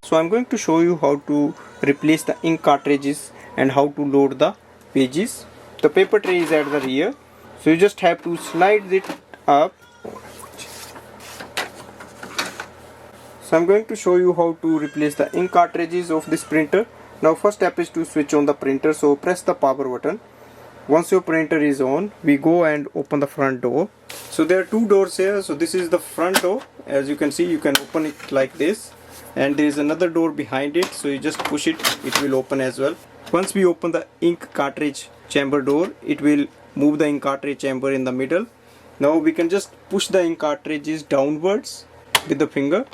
So I'm going to show you how to replace the ink cartridges and how to load the pages. The paper tray is at the rear, so you just have to slide it up. So I'm going to show you how to replace the ink cartridges of this printer. Now first step is to switch on the printer, so press the power button. Once your printer is on, we go and open the front door. So there are two doors here. So this is the front door. As you can see, you can open it like this, and there is another door behind it, so you just push it, it will open as well. Once we open the ink cartridge chamber door, it will move the ink cartridge chamber in the middle. Now we can just push the ink cartridges downwards with the finger,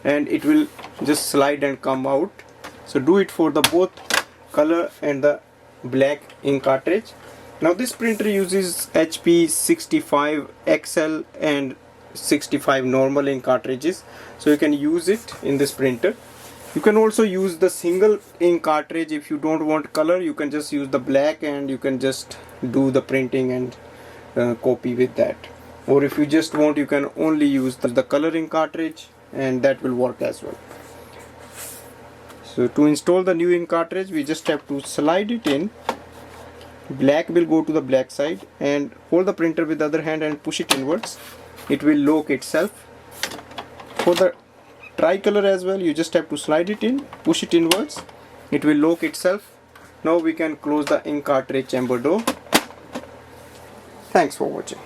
and it will just slide and come out. So do it for the both color and the black ink cartridge. Now this printer uses HP 65 XL and 65 normal ink cartridges, so you can use it in this printer. You can also use the single ink cartridge. If you don't want color, you can just use the black and you can just do the printing and copy with that. Or if you just want, you can only use the color ink cartridge, and that will work as well. So to install the new ink cartridge, we just have to slide it in. Black will go to the black side, and hold the printer with the other hand and push it inwards. It will lock itself. For the tricolor as well, you just have to slide it in, push it inwards, it will lock itself. Now we can close the ink cartridge chamber door. Thanks for watching.